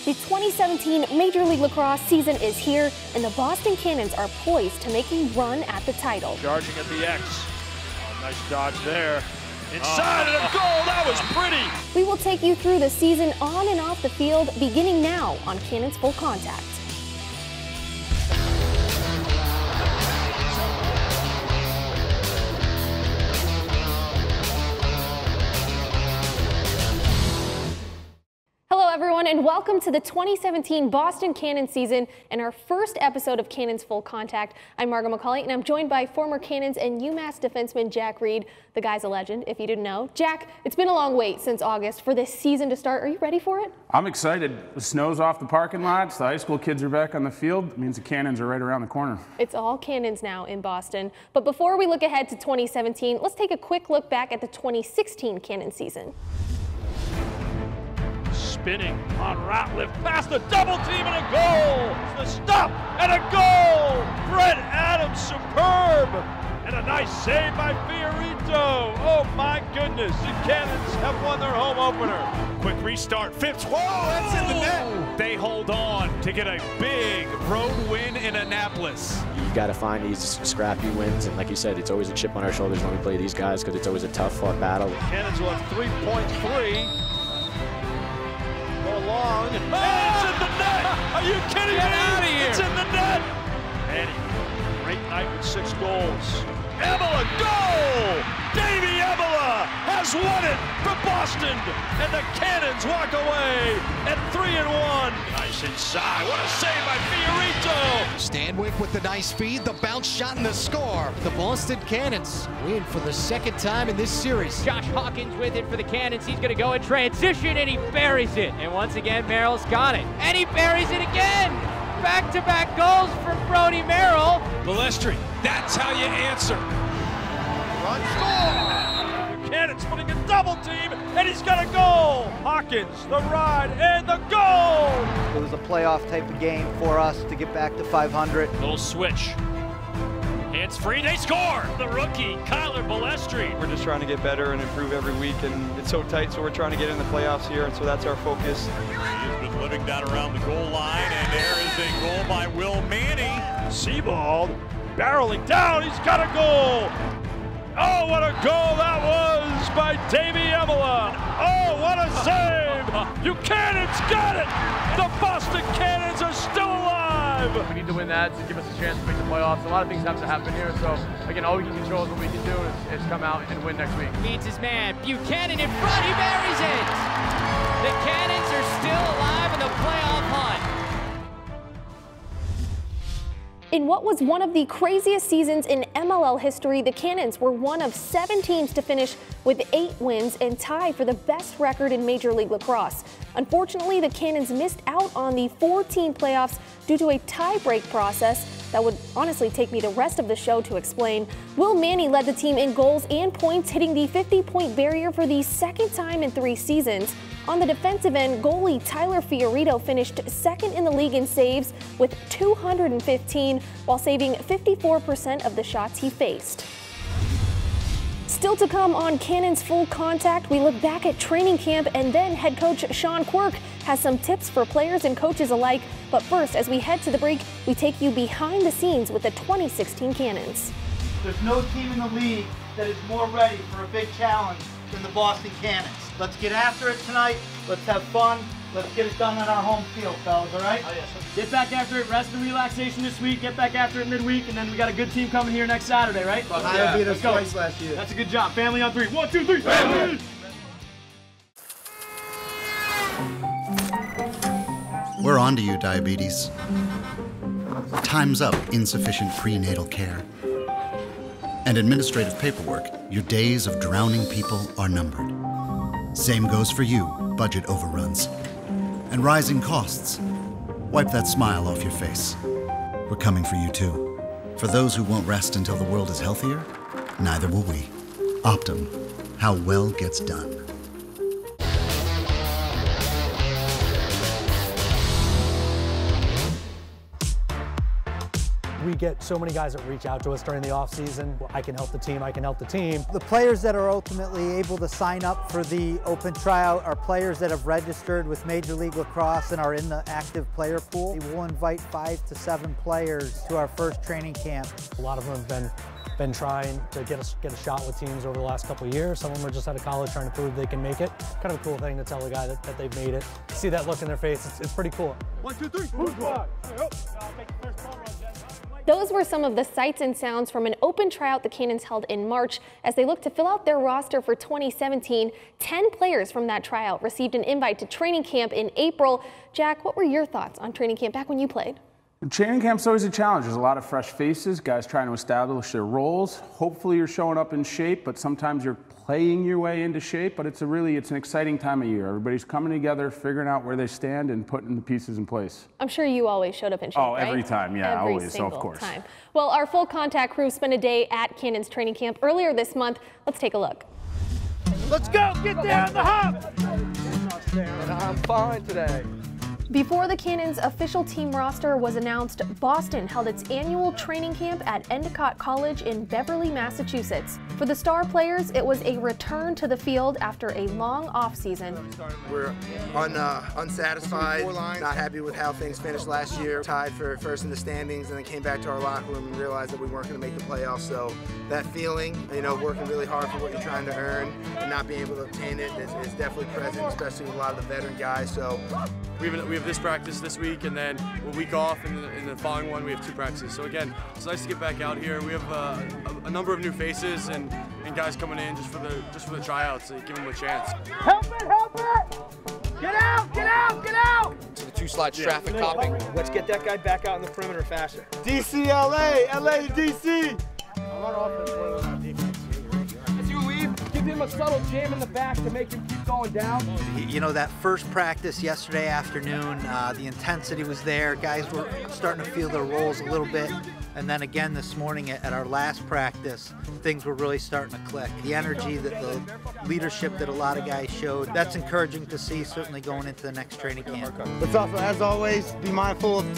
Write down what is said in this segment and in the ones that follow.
The 2017 Major League Lacrosse season is here, and the Boston Cannons are poised to make a run at the title. Charging at the X. Oh, nice dodge there. Inside and a goal, that was pretty. We will take you through the season on and off the field, beginning now on Cannons Full Contact. Hello everyone, and welcome to the 2017 Boston Cannons season and our first episode of Cannons Full Contact. I'm Margo McCauley, and I'm joined by former Cannons and UMass defenseman Jack Reed. The guy's a legend, if you didn't know. Jack, it's been a long wait since August for this season to start. Are you ready for it? I'm excited. The snow's off the parking lots, the high school kids are back on the field. It means the Cannons are right around the corner. It's all Cannons now in Boston. But before we look ahead to 2017, let's take a quick look back at the 2016 Cannons season. Spinning on Ratliff, past the double team and a goal! The stop and a goal! Brett Adams, superb! And a nice save by Fiorito. Oh my goodness, the Cannons have won their home opener. Quick restart, Phipps, whoa, that's in the net! They hold on to get a big road win in Annapolis. You got to find these scrappy wins, and like you said, it's always a chip on our shoulders when we play these guys because it's always a tough fought battle. The Cannons will have 3.3. Long. And it's in the net! Are you kidding me? Get out of here! It's in the net! Eddie, great night with 6 goals. Ebola, goal! Davey Ebola has won it for Boston, and the Cannons walk away at 3-1. Nice inside, what a save by Fiorito! Stanwyck with the nice feed, the bounce shot and the score. The Boston Cannons win for the second time in this series. Josh Hawkins with it for the Cannons. He's going to go in transition, and he buries it. And once again, Merrill's got it. And he buries it again! Back-to-back goals for Brody Merrill. Balestri, that's how you answer. Run, score! The Cannons putting a double team, and he's got a goal! Hawkins, the ride, and the goal! It was a playoff type of game for us to get back to 500. Little switch. Hands free, they score! The rookie, Kyler Balestri. We're just trying to get better and improve every week, and it's so tight, so we're trying to get in the playoffs here, and so that's our focus. He's been living down around the goal line, and there is a goal by Will Manny. Sebald barreling down, he's got a goal! Oh, what a goal that was by Davey Ebola! Oh, what a save! You Cannons got it! The Boston Cannons are still alive! We need to win that to give us a chance to make the playoffs. A lot of things have to happen here, so again, all we can control is what we can do is come out and win next week. Meets his man, Buchanan in front, he buries it! The Cannons are still alive in the playoff hunt. In what was one of the craziest seasons in MLL history, the Cannons were one of 7 teams to finish with 8 wins and tie for the best record in Major League Lacrosse. Unfortunately, the Cannons missed out on the 4-team playoffs due to a tie-break process that would honestly take me the rest of the show to explain. Will Manny led the team in goals and points, hitting the 50-point barrier for the second time in 3 seasons. On the defensive end, goalie Tyler Fiorito finished second in the league in saves with 215, while saving 54% of the shots he faced. Still to come on Cannons Full Contact, we look back at training camp, and then head coach Sean Quirk has some tips for players and coaches alike. But first, as we head to the break, we take you behind the scenes with the 2016 Cannons. There's no team in the league that is more ready for a big challenge than the Boston Cannons. Let's get after it tonight. Let's have fun. Let's get it done on our home field, fellas, all right? Oh, yes. Get back after it, rest and relaxation this week, get back after it midweek, and then we got a good team coming here next Saturday, right? Ohio beat us twice last year. That's a good job. Family on 3. 1, 2, 3. Family! We're on to you, diabetes. Time's up insufficient prenatal care. And administrative paperwork, your days of drowning people are numbered. Same goes for you, budget overruns. And rising costs. Wipe that smile off your face. We're coming for you too. For those who won't rest until the world is healthier, neither will we. Optum, how well gets done. We get so many guys that reach out to us during the off season. I can help the team, I can help the team. The players that are ultimately able to sign up for the open tryout are players that have registered with Major League Lacrosse and are in the active player pool. We'll invite 5 to 7 players to our first training camp. A lot of them have been trying to get a shot with teams over the last couple of years. Some of them are just out of college trying to prove they can make it. Kind of a cool thing to tell a guy that they've made it. See that look in their face, it's pretty cool. 1, 2, 3, move on. Those were some of the sights and sounds from an open tryout the Cannons held in March as they look to fill out their roster for 2017. 10 players from that tryout received an invite to training camp in April. Jack, what were your thoughts on training camp back when you played? Training camp's always a challenge. There's a lot of fresh faces, guys trying to establish their roles. Hopefully you're showing up in shape, but sometimes you're playing your way into shape, but it's an exciting time of year. Everybody's coming together, figuring out where they stand and putting the pieces in place. I'm sure you always showed up in shape, right? Every time, yeah, every always, so of course. Time. Well, our full contact crew spent a day at Cannons training camp earlier this month. Let's take a look. Let's go, get there on the hop. And I'm fine today. Before the Cannons' official team roster was announced, Boston held its annual training camp at Endicott College in Beverly, Massachusetts. For the star players, it was a return to the field after a long off-season. We're unsatisfied, not happy with how things finished last year. Tied for first in the standings, and then came back to our locker room and realized that we weren't going to make the playoffs. So that feeling, working really hard for what you're trying to earn and not being able to obtain it is definitely present, especially with a lot of the veteran guys. So we have this practice this week, and then a week off, and in the following one we have 2 practices. So again, it's nice to get back out here. We have a number of new faces and guys coming in just for the tryouts, so give them a chance. Help it, help it! Get out, get out, get out! To the 2 slides traffic copping. Let's get that guy back out in the perimeter faster. DC, LA, LA to DC. I'm on offense more than on defense. As you leave, give him a subtle jam in the back to make him keep going down. That first practice yesterday afternoon, the intensity was there. Guys were starting to feel their roles a little bit. And then again this morning at our last practice, things were really starting to click. The energy, the leadership that a lot of guys showed, that's encouraging to see, certainly going into the next training camp. Let's also, as always, be mindful of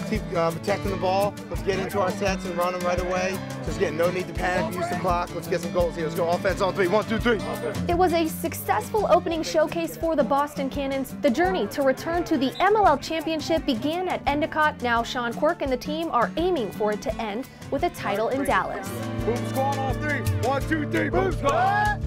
protecting the ball. Let's get into our sets and run them right away. Just again, no need to panic, use the clock. Let's get some goals here. Let's go offense on 3. 1, 2, 3. It was a successful opening showcase for the Boston Cannons. The journey to return to the MLL championship began at Endicott. Now Sean Quirk and the team are aiming for it to end with a title in Dallas. Boom squad on 3. 1, 2, 3. Boom squad.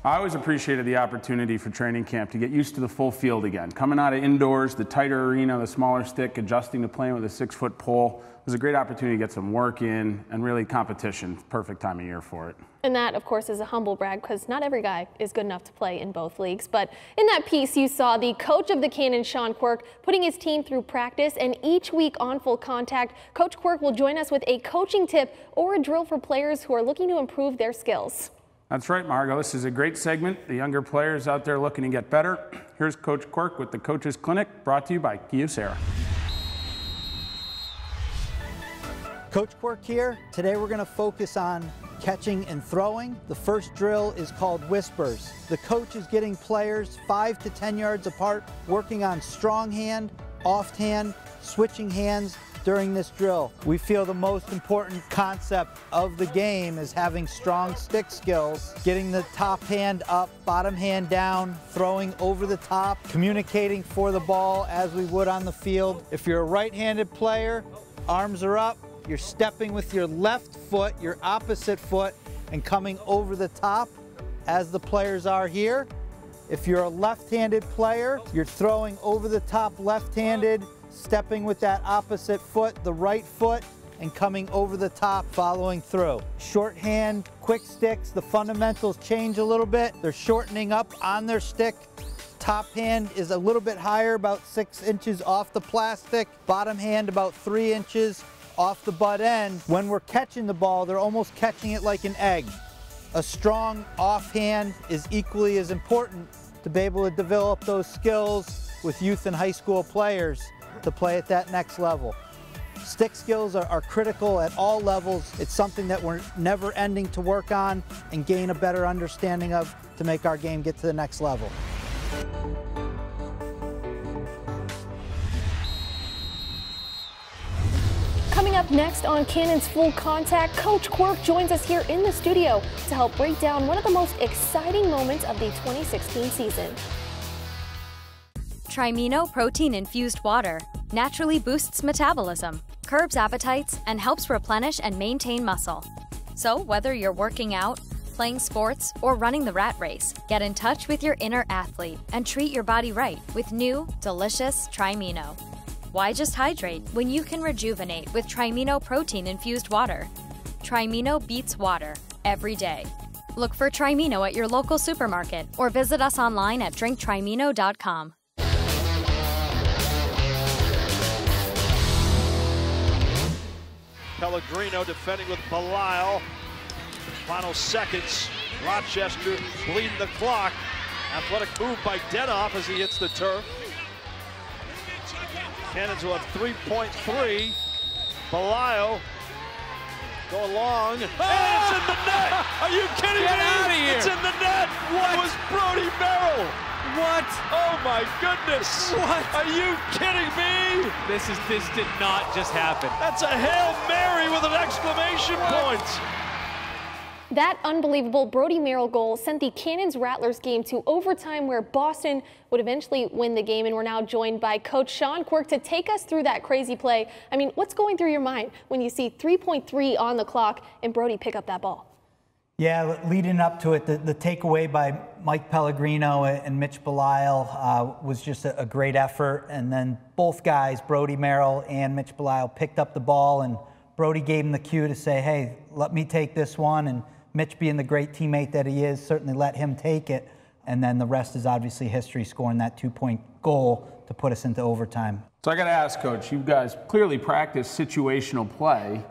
I always appreciated the opportunity for training camp to get used to the full field again. Coming out of indoors, the tighter arena, the smaller stick, adjusting to playing with a 6-foot pole was a great opportunity to get some work in and really competition. Perfect time of year for it. And that, of course, is a humble brag because not every guy is good enough to play in both leagues. But in that piece, you saw the coach of the Cannons, Sean Quirk, putting his team through practice. And each week on Full Contact, Coach Quirk will join us with a coaching tip or a drill for players who are looking to improve their skills. That's right, Margot. This is a great segment. The younger players out there looking to get better. Here's Coach Quirk with the Coaches Clinic, brought to you by Kyocera. Coach Quirk here. Today we're going to focus on catching and throwing. The first drill is called Whispers. The coach is getting players 5 to 10 yards apart, working on strong hand, off hand, switching hands during this drill. We feel the most important concept of the game is having strong stick skills, getting the top hand up, bottom hand down, throwing over the top, communicating for the ball as we would on the field. If you're a right-handed player, arms are up, you're stepping with your left foot, your opposite foot, and coming over the top as the players are here. If you're a left-handed player, you're throwing over the top left-handed, stepping with that opposite foot, the right foot, and coming over the top, following through. Shorthand, quick sticks, the fundamentals change a little bit. They're shortening up on their stick. Top hand is a little bit higher, about 6 inches off the plastic. Bottom hand about 3 inches off the butt end. When we're catching the ball, they're almost catching it like an egg. A strong offhand is equally as important to be able to develop those skills with youth and high school players to play at that next level. Stick skills are critical at all levels. It's something that we're never ending to work on and gain a better understanding of to make our game get to the next level. up next on Cannon's Full Contact, Coach Quirk joins us here in the studio to help break down one of the most exciting moments of the 2016 season. Trimino protein-infused water naturally boosts metabolism, curbs appetites, and helps replenish and maintain muscle. So whether you're working out, playing sports, or running the rat race, get in touch with your inner athlete and treat your body right with new, delicious Trimino. Why just hydrate when you can rejuvenate with Trimino protein-infused water? Trimino beats water every day. Look for Trimino at your local supermarket or visit us online at drinktrimino.com. Pellegrino defending with Belial. Final seconds. Rochester bleeding the clock. Athletic move by Denoff as he hits the turf. Cannons will have 3.3. Belial go long. And it's in the net! Are you kidding me? Get out of here! It's in the net! What was Brody Merrill? What? Oh my goodness! What? Are you kidding me? This did not just happen. That's a Hail Mary with an exclamation point. That unbelievable Brody Merrill goal sent the Cannons-Rattlers game to overtime, where Boston would eventually win the game. And we're now joined by Coach Sean Quirk to take us through that crazy play. I mean, what's going through your mind when you see 3.3 on the clock and Brody pick up that ball? Yeah, leading up to it, the takeaway by Mike Pellegrino and Mitch Belial was just a great effort. And then both guys, Brody Merrill and Mitch Belial, picked up the ball, and Brody gave him the cue to say, hey, let me take this one. And Mitch, being the great teammate that he is, certainly let him take it. And then the rest is obviously history, scoring that 2-point goal to put us into overtime. So I got to ask, Coach, you guys clearly practice situational play.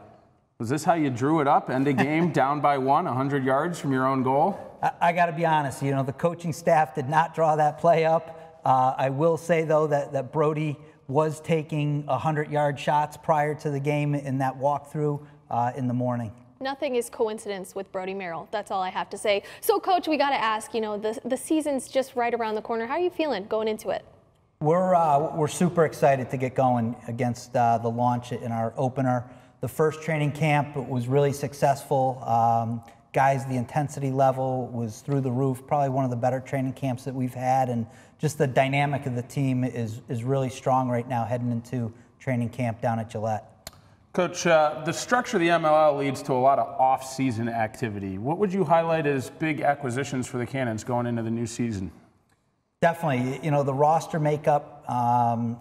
Was this how you drew it up? End of game, down by 100 yards from your own goal? I got to be honest, you know, the coaching staff did not draw that play up. I will say, though, that Brody was taking 100-yard shots prior to the game in that walkthrough in the morning. Nothing is coincidence with Brody Merrill. That's all I have to say. So, Coach, we got to ask, you know, the season's just right around the corner. How are you feeling going into it? We're super excited to get going against the launch in our opener. The first training camp was really successful. Guys, the intensity level was through the roof, probably one of the better training camps that we've had, and just the dynamic of the team is really strong right now heading into training camp down at Gillette. Coach, the structure of the MLL leads to a lot of off-season activity. What would you highlight as big acquisitions for the Cannons going into the new season? Definitely. You know, the roster makeup,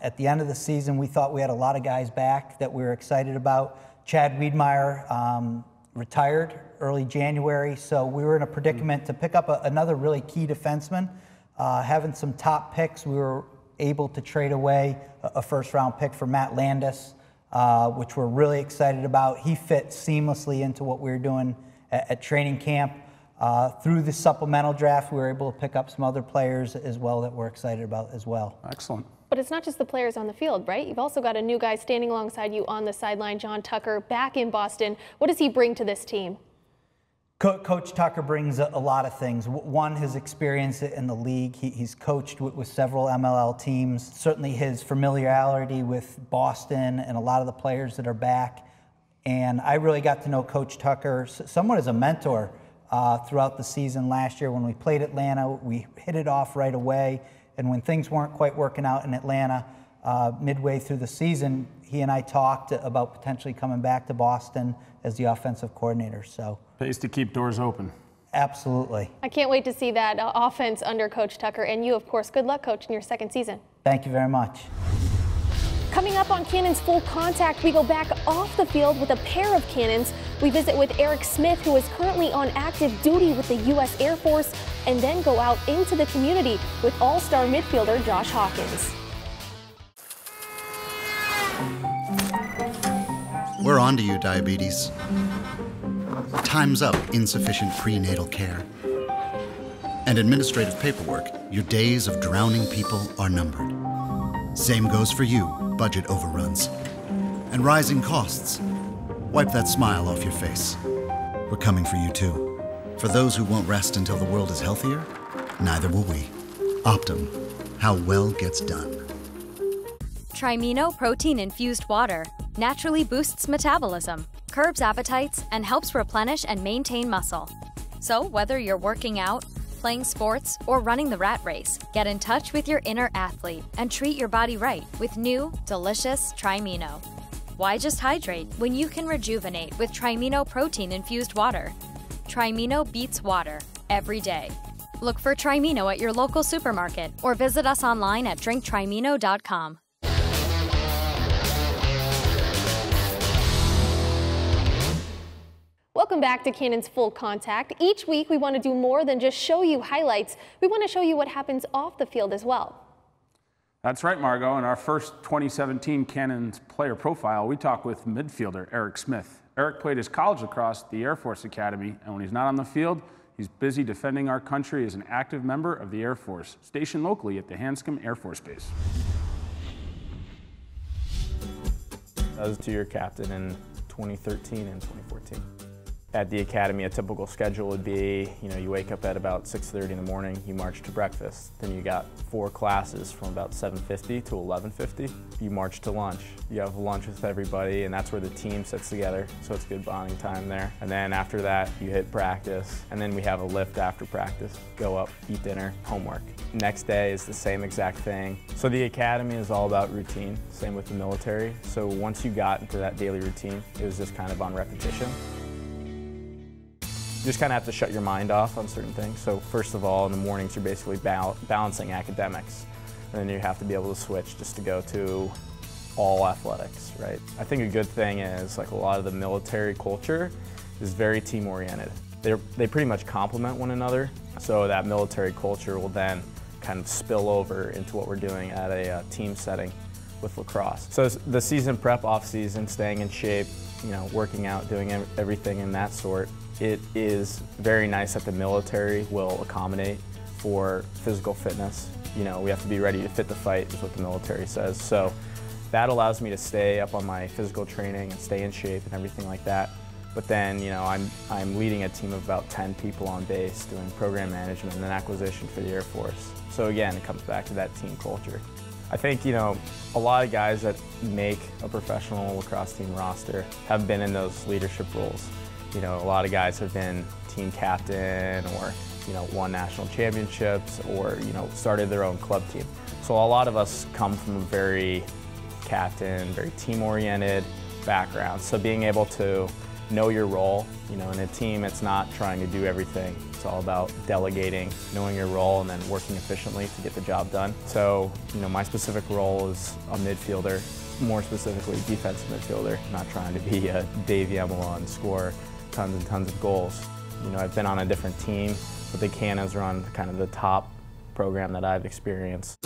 at the end of the season, we thought we had a lot of guys back that we were excited about. Chad Wiedmeyer retired early January, so we were in a predicament to pick up another really key defenseman. Having some top picks, we were able to trade away a first-round pick for Matt Landis, which we're really excited about. He fit seamlessly into what we were doing at training camp. Through the supplemental draft, we were able to pick up some other players as well that we're excited about as well. Excellent. But it's not just the players on the field, right? You've also got a new guy standing alongside you on the sideline, John Tucker, back in Boston. What does he bring to this team? Coach Tucker brings a lot of things. One, his experience in the league. He's coached with several MLL teams. Certainly his familiarity with Boston and a lot of the players that are back. And I really got to know Coach Tucker somewhat as a mentor throughout the season last year. When we played Atlanta, we hit it off right away. And when things weren't quite working out in Atlanta, midway through the season, he and I talked about potentially coming back to Boston as the offensive coordinator. So pays to keep doors open. Absolutely. I can't wait to see that offense under Coach Tucker. And you, of course, good luck, Coach, in your second season. Thank you very much. Coming up on Cannons Full Contact, we go back off the field with a pair of Cannons. We visit with Eric Smith, who is currently on active duty with the U.S. Air Force, and then go out into the community with all-star midfielder Josh Hawkins. We're on to you, diabetes. Time's up insufficient prenatal care. And administrative paperwork, your days of drowning people are numbered. Same goes for you, budget overruns. And rising costs. Wipe that smile off your face. We're coming for you too. For those who won't rest until the world is healthier, neither will we. Optum, how well gets done. Trimino protein-infused water naturally boosts metabolism, curbs appetites, and helps replenish and maintain muscle. So whether you're working out, playing sports, or running the rat race, get in touch with your inner athlete and treat your body right with new, delicious Trimino. Why just hydrate when you can rejuvenate with Trimino protein-infused water? Trimino beats water every day. Look for Trimino at your local supermarket or visit us online at drinktrimino.com. Welcome back to Cannon's Full Contact. Each week we want to do more than just show you highlights. We want to show you what happens off the field as well. That's right, Margot. In our first 2017 Cannon's player profile, we talk with midfielder Eric Smith. Eric played his college lacrosse at the Air Force Academy, and when he's not on the field, he's busy defending our country as an active member of the Air Force, stationed locally at the Hanscom Air Force Base. I was a two-year captain in 2013 and 2014. At the academy, a typical schedule would be, you wake up at about 6:30 in the morning, you march to breakfast. Then you got 4 classes from about 7:50 to 11:50. You march to lunch. You have lunch with everybody, and that's where the team sits together, so it's good bonding time there. And then after that, you hit practice, and then we have a lift after practice. Go up, eat dinner, homework. Next day is the same exact thing. So the academy is all about routine, same with the military. So once you got into that daily routine, it was just kind of on repetition. You just kind of have to shut your mind off on certain things. So first of all, in the mornings, you're basically balancing academics. And then you have to be able to switch just to go to all athletics, right? I think a good thing is, like, a lot of the military culture is very team-oriented. They pretty much complement one another. So that military culture will then kind of spill over into what we're doing at a team setting with lacrosse. So the season prep, off-season, staying in shape, working out, doing everything in that sort. It is very nice that the military will accommodate for physical fitness. We have to be ready to fit the fight, is what the military says. So that allows me to stay up on my physical training and stay in shape and everything like that. But then, I'm leading a team of about 10 people on base, doing program management and acquisition for the Air Force. So again, it comes back to that team culture. I think, a lot of guys that make a professional lacrosse team roster have been in those leadership roles. A lot of guys have been team captain or, won national championships or, started their own club team. So a lot of us come from a very captain, very team-oriented background. So being able to know your role, in a team, it's not trying to do everything. It's all about delegating, knowing your role, and then working efficiently to get the job done. So, my specific role is a midfielder, more specifically defensive midfielder, not trying to be a Davey Emila and score tons and tons of goals. I've been on a different team, but the Cannons are on kind of the top program that I've experienced.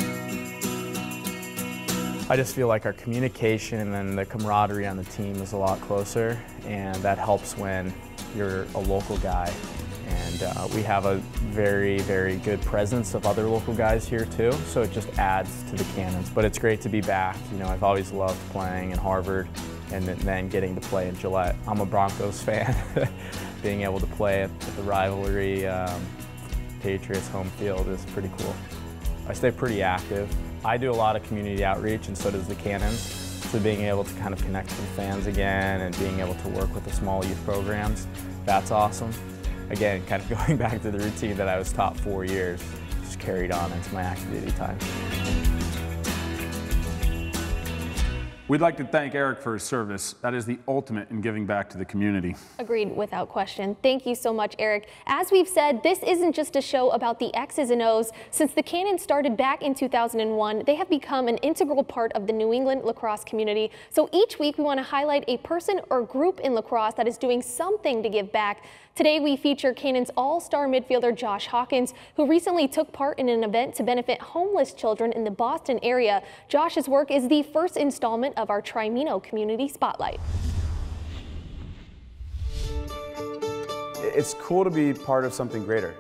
I just feel like our communication and the camaraderie on the team is a lot closer, and that helps when you're a local guy. And we have a very, very good presence of other local guys here too, so it just adds to the Cannons. But it's great to be back. I've always loved playing in Harvard and then getting to play in Gillette. I'm a Broncos fan. Being able to play at the rivalry Patriots home field is pretty cool. I stay pretty active. I do a lot of community outreach, and so does the Cannons. So being able to kind of connect with the fans again and being able to work with the small youth programs, that's awesome. Again, kind of going back to the routine that I was taught 4 years, just carried on into my active duty time. We'd like to thank Eric for his service. That is the ultimate in giving back to the community. Agreed, without question. Thank you so much, Eric. As we've said, this isn't just a show about the X's and O's. Since the Cannons started back in 2001, they have become an integral part of the New England lacrosse community. So each week we want to highlight a person or group in lacrosse that is doing something to give back. Today we feature Cannons all-star midfielder Josh Hawkins, who recently took part in an event to benefit homeless children in the Boston area. Josh's work is the first installment of our Trimino Community Spotlight. It's cool to be part of something greater.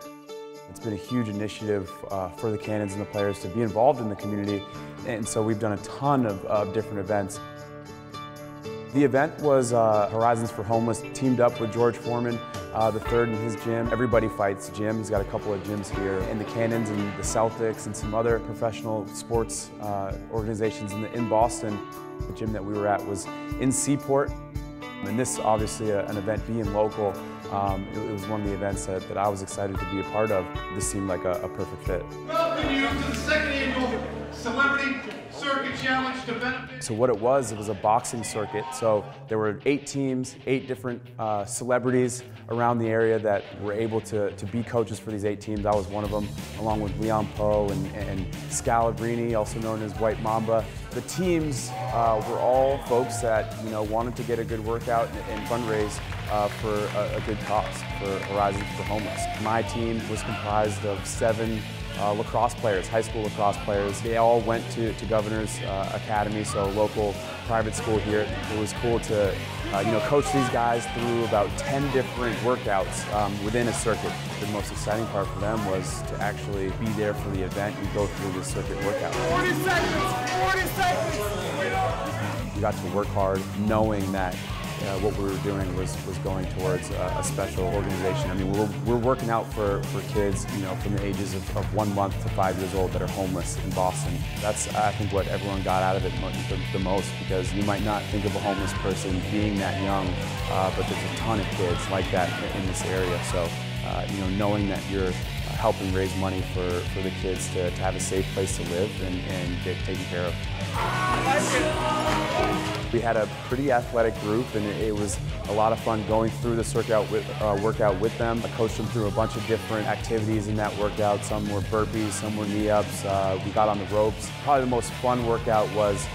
It's been a huge initiative for the Cannons and the players to be involved in the community, and so we've done a ton of different events. The event was Horizons for Homeless teamed up with George Foreman the third in his gym. Everybody fights gym. He's got a couple of gyms here. And the Cannons and the Celtics and some other professional sports organizations in Boston. The gym that we were at was in Seaport. And this, obviously, an event being local, it was one of the events that I was excited to be a part of. This seemed like a perfect fit. Welcome you to the second annual Celebrity Circuit Challenge to benefit. So what it was a boxing circuit. So there were 8 teams, 8 different celebrities around the area that were able to be coaches for these 8 teams. I was one of them, along with Leon Poe and Scalabrini, also known as White Mamba. The teams were all folks that wanted to get a good workout and fundraise for a good cause, for Horizons for Homeless. My team was comprised of 7 lacrosse players, high school lacrosse players. They all went to Governor's Academy, so a local private school here. It was cool to coach these guys through about 10 different workouts within a circuit. The most exciting part for them was to actually be there for the event and go through the circuit workout. 40 seconds! 40 seconds! We got to work hard knowing that what we were doing was going towards a special organization. I mean, we're working out for kids, from the ages of 1 month to 5 years old that are homeless in Boston. That's, I think, what everyone got out of it the most, because you might not think of a homeless person being that young, but there's a ton of kids like that in this area. So, knowing that you're helping raise money for the kids to have a safe place to live and get taken care of. We had a pretty athletic group, and it was a lot of fun going through the workout with them. I coached them through a bunch of different activities in that workout. Some were burpees, some were knee-ups. We got on the ropes. Probably the most fun workout was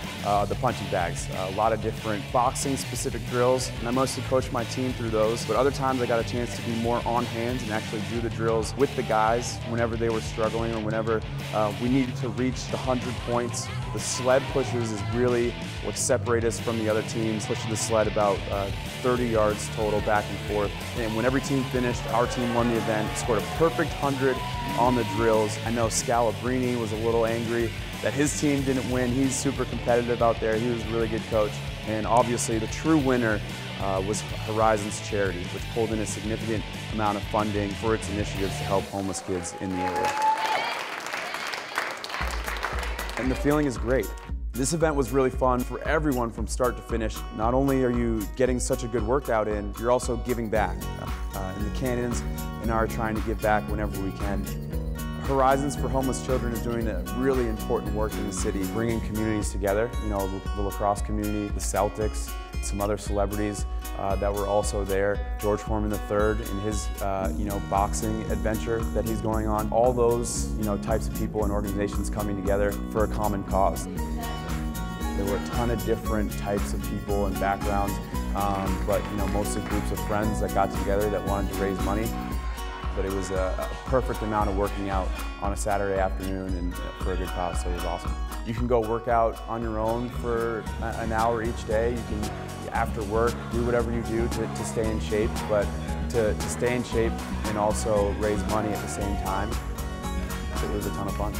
the punching bags. A lot of different boxing-specific drills, and I mostly coached my team through those. But other times I got a chance to be more on hands and actually do the drills with the guys whenever they were struggling or whenever we needed to reach the 100 points. The sled pushes is really what separates us from the other teams. Pushing the sled about 30 yards total back and forth. And when every team finished, our team won the event, scored a perfect 100 on the drills. I know Scalabrini was a little angry that his team didn't win. He's super competitive out there. He was a really good coach. And obviously the true winner was Horizons Charity, which pulled in a significant amount of funding for its initiatives to help homeless kids in the area. And the feeling is great. This event was really fun for everyone from start to finish. Not only are you getting such a good workout in, you're also giving back. And the Cannons and I are trying to give back whenever we can. Horizons for Homeless Children is doing a really important work in the city, bringing communities together. The lacrosse community, the Celtics, some other celebrities that were also there. George Foreman III in his boxing adventure that he's going on. All those types of people and organizations coming together for a common cause. There were a ton of different types of people and backgrounds, but mostly groups of friends that got together that wanted to raise money. But it was a perfect amount of working out on a Saturday afternoon and for a good cause, so it was awesome. You can go work out on your own for an hour each day. You can, after work, do whatever you do to stay in shape, but to stay in shape and also raise money at the same time, it was a ton of fun.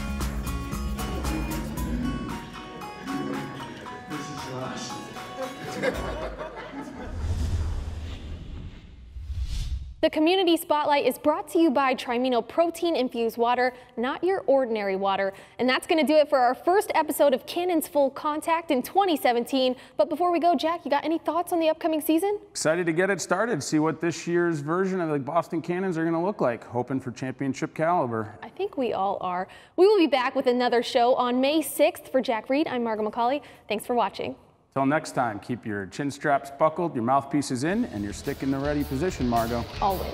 The Community Spotlight is brought to you by Trimino Protein-Infused Water, not your ordinary water. And that's going to do it for our first episode of Cannons Full Contact in 2017. But before we go, Jack, you got any thoughts on the upcoming season? Excited to get it started, see what this year's version of the Boston Cannons are going to look like. Hoping for championship caliber. I think we all are. We will be back with another show on May 6th. For Jack Reed, I'm Margot McCauley. Thanks for watching. Till next time, keep your chin straps buckled, your mouthpieces in, and your stick in the ready position, Margot. Always.